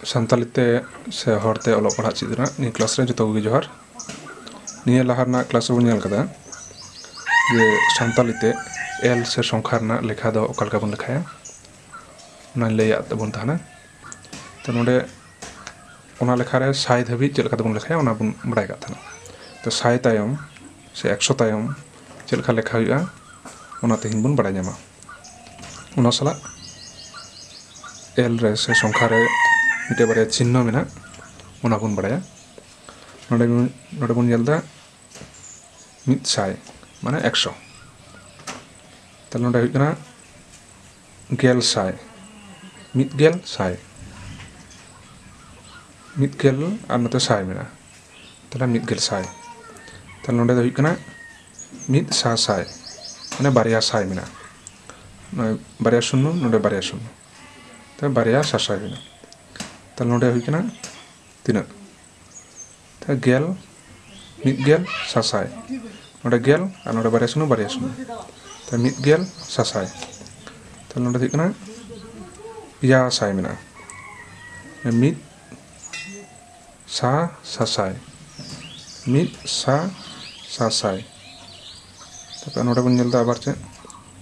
सानताली ते से हरते अलग पढ़ा चीज नि क्लास रे जो जोहार निये लाहारना क्लास बन नेल कदा जे सानताली ते एल से संख्या रना लेखा दो ओकालका बन लेखाया ना लेया तबन थाना तो नोडे ओना लेखा रे साई धाबी चेल बन लेखाया ओना बन बड़ाय का थाना तो साई तायम से 100 तायम चेल लेखा हुआ ओना तेहिन बन बड़ाय ᱧᱟᱢᱟ ओना सला एल रे से संख्या रे मिटे बारे चिन्ह मेना ओना बन बड़ाया नोडे बन नेलदा 100 माने 100 तले नोडे हुई कना गेल साई 100 साई 100 और नोते साई मेना तले 100 साई तले नोडे हुई कना 100 साई माने बारिया साई मेना बारिया शून्य नोडे बारिया शून्य तले बारिया सासाई मेना तले नोडे हुई कना तीना तले गेल 100 सासाई नोडे गेल और नोडे बारिया शून्य तले 100 सासाई तले नोडे हुई कना या साई मेना 100 सासाई 100 सासाई तब नोडे बन नेलदा आबार चे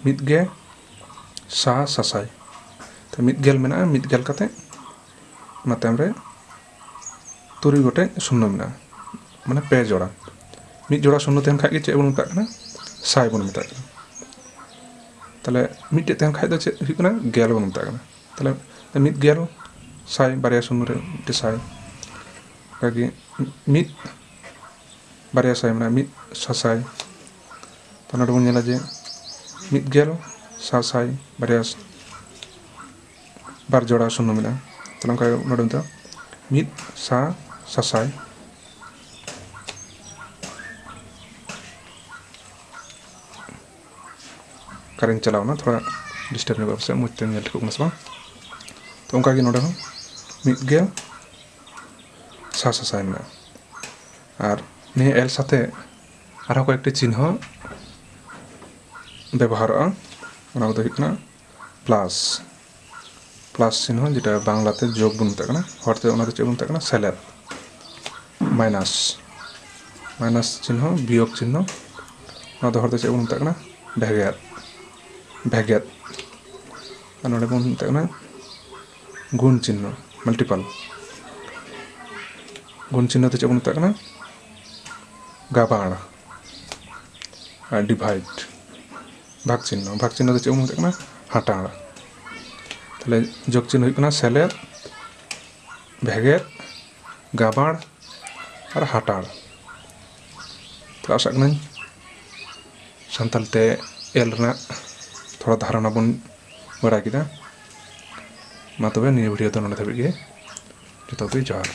100 सासाई तो 100 मेना 100 काते ना तायम रे तुरुई गोटे शून्य मेना माने पे जोड़ा 1 जोड़ा शून्य तहन खाइ चे बन मेता साई बन मेता तले मिटे तहन खाइ दो चे हुई कना गेल बन मेता तले 100 साई बारिया शून्य रे मिटे साई कागी 1 बारिया साई मेना 1 सासाई तो नोडे बन नेला जे 100 सासाई बारिया बार जोड़ा शून्य मेना तले का नोडे मेता 100 सासाई करें चलावना थोड़ा डिस्टर्ब नहीं से मुझे नेल ठिक से तो उनका नोडे 100 सासाई मेना और नहीं एल साथे आरो कয়েকটি चिन्ह व्यवहार प्लस प्लस चिन्ह जेटा बांगलाते जोग बन मेता हरते चे बन मेता सेलेद माइनास माइनास चिन्ह वियोग चिन्ह हरते चे बन मेता भेगेद भेगेद और नोडे बन मेता गुण चिन्ह मल्टीपल गुण चिन्ह चे बन मेता गाबाड़ और डिवाइड भाग चिन्ह चे बन मेता हाटाड़ तले जोग चिन्ह हुई सेलेद भेगेद गाबाड़ और हाटाड़ तो आशा करें सानतालते एल रना थोड़ा धारणा बन बड़ा किदा मा तबे निये भिडियो तो नोडे धाबी गे जोतो जोहार।